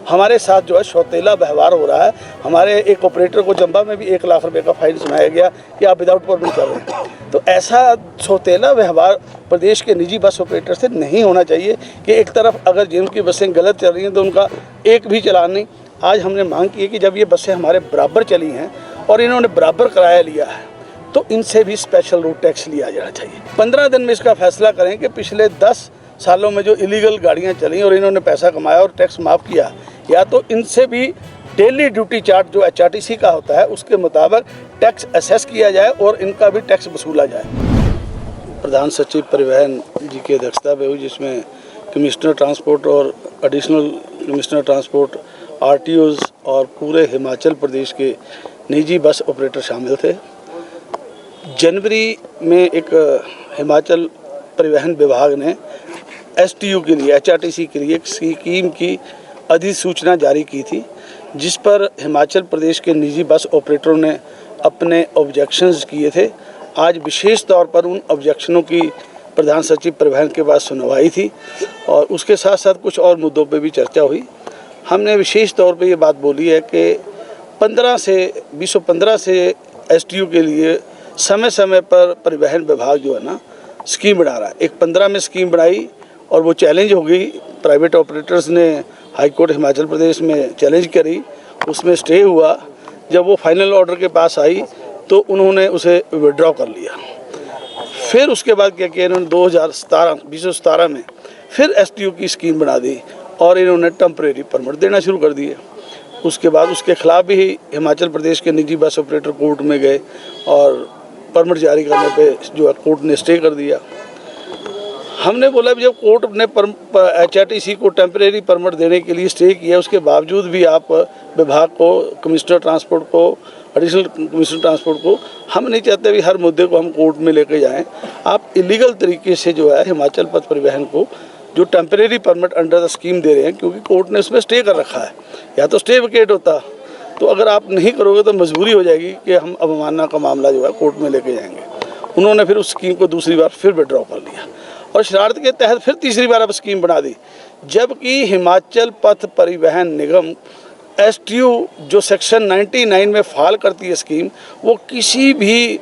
हमारे साथ जो है सौतेला व्यवहार हो रहा है। हमारे एक ऑपरेटर को चंबा में भी 1 लाख रुपए का फाइन सुनाया गया कि आप विदाउट परमिट कर रहे हैं। तो ऐसा सौतेला व्यवहार प्रदेश के निजी बस ऑपरेटर से नहीं होना चाहिए कि एक तरफ अगर जिनकी बसें गलत चल रही हैं तो उनका एक भी चलान नहीं। आज हमने मांग की है कि जब ये बसें हमारे बराबर चली हैं और इन्होंने बराबर किराया लिया है तो इनसे भी स्पेशल रूट टैक्स लिया जाना चाहिए। 15 दिन में इसका फैसला करें कि पिछले 10 सालों में जो इलीगल गाड़ियां चली और इन्होंने पैसा कमाया और टैक्स माफ़ किया, या तो इनसे भी डेली ड्यूटी चार्ट जो HRTC का होता है उसके मुताबिक टैक्स असेस किया जाए और इनका भी टैक्स वसूला जाए। प्रधान सचिव परिवहन जी की अध्यक्षता में हुई, जिसमें कमिश्नर ट्रांसपोर्ट और एडिशनल कमिश्नर ट्रांसपोर्ट, RTOs और पूरे हिमाचल प्रदेश के निजी बस ऑपरेटर शामिल थे। जनवरी में एक हिमाचल परिवहन विभाग ने STU के लिए, HRTC के लिए एक स्कीम की अधिसूचना जारी की थी, जिस पर हिमाचल प्रदेश के निजी बस ऑपरेटरों ने अपने ऑब्जेक्शंस किए थे। आज विशेष तौर पर उन ऑब्जेक्शनों की प्रधान सचिव परिवहन के पास सुनवाई थी और उसके साथ साथ कुछ और मुद्दों पे भी चर्चा हुई। हमने विशेष तौर पे ये बात बोली है कि 2015 से STU के लिए समय समय पर परिवहन विभाग जो है ना स्कीम बना रहा है। एक 15 में स्कीम बनाई और वो चैलेंज हो गई। प्राइवेट ऑपरेटर्स ने हाई कोर्ट हिमाचल प्रदेश में चैलेंज करी, उसमें स्टे हुआ। जब वो फाइनल ऑर्डर के पास आई तो उन्होंने उसे विड्रॉ कर लिया। फिर उसके बाद क्या किया इन्होंने 2017 में फिर STU की स्कीम बना दी और इन्होंने टेम्परेरी परमिट देना शुरू कर दिए। उसके बाद उसके खिलाफ भी हिमाचल प्रदेश के निजी बस ऑपरेटर कोर्ट में गए और परमिट जारी करने पे जो है कोर्ट ने स्टे कर दिया। हमने बोला जब कोर्ट ने HRTC को टेम्परेरी परमिट देने के लिए स्टे किया, उसके बावजूद भी आप विभाग को, कमिश्नर ट्रांसपोर्ट को, एडिशनल कमिश्नर ट्रांसपोर्ट को, हम नहीं चाहते भी हर मुद्दे को हम कोर्ट में लेके जाएं। आप इलीगल तरीके से जो है हिमाचल पथ परिवहन को जो temporary permit under the scheme दे रहे हैं, क्योंकि कोर्ट ने उसमें स्टे कर रखा है। या तो स्टे वेकेट होता, तो अगर आप नहीं करोगे तो मजबूरी हो जाएगी कि हम अवमानना का मामला जो है कोर्ट में लेके जाएंगे। उन्होंने फिर उस स्कीम को दूसरी बार फिर विड्रॉ कर लिया और शरारत के तहत फिर तीसरी बार अब स्कीम बना दी, जबकि हिमाचल पथ परिवहन निगम STU जो सेक्शन 99 में फाल करती है स्कीम, वो किसी भी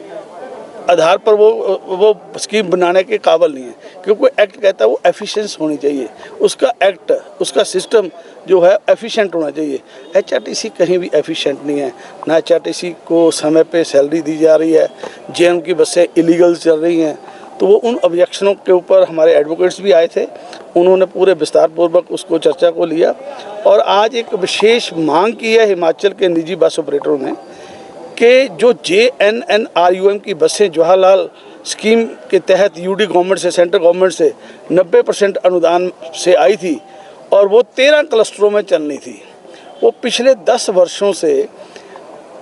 आधार पर वो स्कीम बनाने के काबिल नहीं है, क्योंकि एक्ट कहता है वो एफिशिएंस होनी चाहिए। उसका एक्ट, उसका सिस्टम जो है एफिशिएंट होना चाहिए। HRTC कहीं भी एफिशिएंट नहीं है। ना HRTC को समय पे सैलरी दी जा रही है, JM की बसें इलीगल चल रही हैं। तो वो उन ऑब्जेक्शनों के ऊपर हमारे एडवोकेट्स भी आए थे, उन्होंने पूरे विस्तारपूर्वक उसको चर्चा को लिया और आज एक विशेष मांग की है हिमाचल के निजी बस ऑपरेटरों ने कि जो JNNRUM की बसें जवाहरलाल स्कीम के तहत UD गवर्नमेंट से, सेंट्रल गवर्नमेंट से 90% अनुदान से आई थी और वो 13 क्लस्टरों में चलनी थी, वो पिछले 10 वर्षों से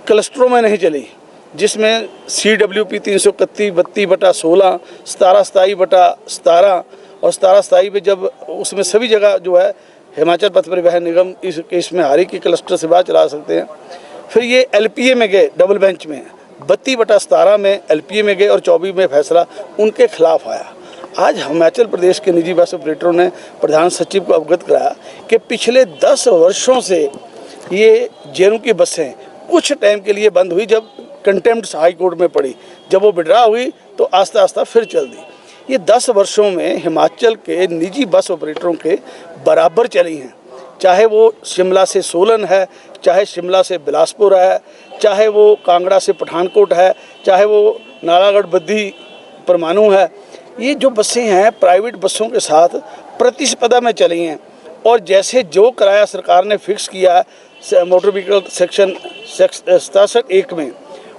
क्लस्टरों में नहीं चली, जिसमें CWP 331/32/16, 17/27/17 और 17/27 में जब उसमें सभी जगह जो है हिमाचल पथ परिवहन निगम इस केस में हारी की क्लस्टर से बाहर चला सकते हैं। फिर ये LPA में गए, डबल बेंच में 32/17 में LPA में गए और 24 में फैसला उनके खिलाफ आया। आज हिमाचल प्रदेश के निजी बस ऑपरेटरों ने प्रधान सचिव को अवगत कराया कि पिछले 10 वर्षों से ये JNU की बसें कुछ टाइम के लिए बंद हुई, जब कंटेम्प्ट हाई कोर्ट में पड़ी, जब वो विड्रॉ हुई तो आस्ता आस्ता फिर चल दी। ये 10 वर्षों में हिमाचल के निजी बस ऑपरेटरों के बराबर चली हैं, चाहे वो शिमला से सोलन है, चाहे शिमला से बिलासपुर है, चाहे वो कांगड़ा से पठानकोट है, चाहे वो नालागढ़ बद्दी परमाणु है। ये जो बसें हैं प्राइवेट बसों के साथ प्रतिस्पर्धा में चली हैं और जैसे जो किराया सरकार ने फिक्स किया है मोटर व्हीकल सेक्शन 67(1) में,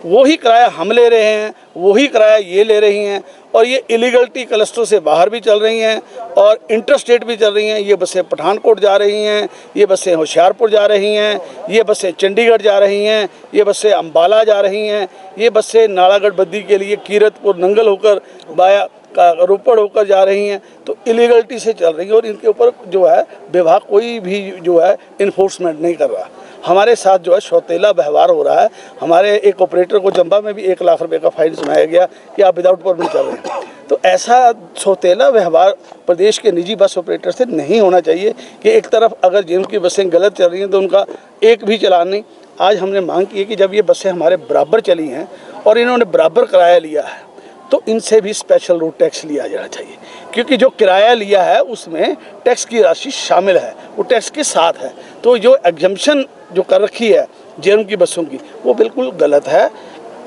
वही किराया हम ले रहे हैं, वही किराया ये ले रही हैं और ये इलीगलिटी क्लस्टर से बाहर भी चल रही हैं और इंटरस्टेट भी चल रही हैं। ये बसें पठानकोट जा रही हैं, ये बसें होशियारपुर जा रही हैं, ये बसें चंडीगढ़ जा रही हैं, ये बसें अम्बाला जा रही हैं, ये बसें नालागढ़ बद्दी के लिए कीरतपुर नंगल होकर बाया रोपड़ होकर जा रही हैं। तो इलीगलिटी से चल रही हैं और इनके ऊपर जो है विभाग कोई भी जो है इन्फोर्समेंट नहीं कर रहा। हमारे साथ जो है सौतेला व्यवहार हो रहा है। हमारे एक ऑपरेटर को चंबा में भी 1 लाख रुपए का फाइन सुनाया गया कि आप विदाउट परमिट कर रहे हैं। तो ऐसा सौतेला व्यवहार प्रदेश के निजी बस ऑपरेटर से नहीं होना चाहिए कि एक तरफ अगर जिनकी बसें गलत चल रही हैं तो उनका एक भी चलान नहीं। आज हमने मांग की है कि जब ये बसें हमारे बराबर चली हैं और इन्होंने बराबर किराया लिया है तो इनसे भी स्पेशल रूट टैक्स लिया जाना चाहिए, क्योंकि जो किराया लिया है उसमें टैक्स की राशि शामिल है, वो टैक्स के साथ है। तो जो एग्जम्पशन जो कर रखी है जेएम की बसों की वो बिल्कुल गलत है।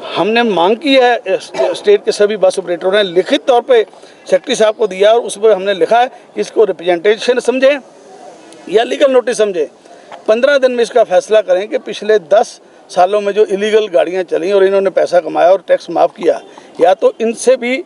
हमने मांग की है, स्टेट के सभी बस ऑपरेटरों ने लिखित तौर पे सेक्रेटरी साहब को दिया और उस पर हमने लिखा है कि इसको रिप्रेजेंटेशन समझें या लीगल नोटिस समझें। 15 दिन में इसका फैसला करें कि पिछले 10 सालों में जो इलीगल गाड़ियां चली और इन्होंने पैसा कमाया और टैक्स माफ़ किया, या तो इनसे भी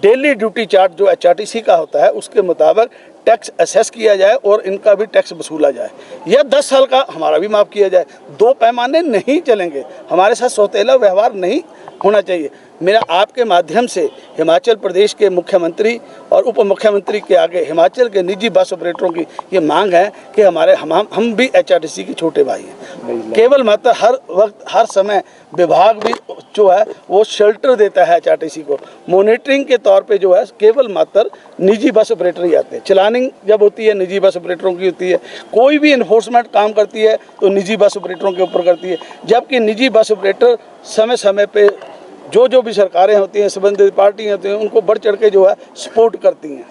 डेली ड्यूटी चार्ज जो एचआरटीसी का होता है उसके मुताबिक टैक्स असेस किया जाए और इनका भी टैक्स वसूला जाए, या 10 साल का हमारा भी माफ़ किया जाए। दो पैमाने नहीं चलेंगे, हमारे साथ सौतेला व्यवहार नहीं होना चाहिए। मेरा आपके माध्यम से हिमाचल प्रदेश के मुख्यमंत्री और उप मुख्यमंत्री के आगे हिमाचल के निजी बस ऑपरेटरों की ये मांग है कि हम भी एचआरटीसी के छोटे भाई हैं। केवल मात्र हर वक्त हर समय विभाग भी जो है वो शेल्टर देता है एचआरटीसी को, मॉनिटरिंग के तौर पे जो है केवल मात्र निजी बस ऑपरेटर ही आते हैं। चलानिंग जब होती है निजी बस ऑपरेटरों की होती है, कोई भी इन्फोर्समेंट काम करती है तो निजी बस ऑपरेटरों के ऊपर करती है, जबकि निजी बस ऑपरेटर समय समय पे जो भी सरकारें होती हैं, संबंधित पार्टियां होती हैं, उनको बढ़ चढ़ के जो है सपोर्ट करती हैं।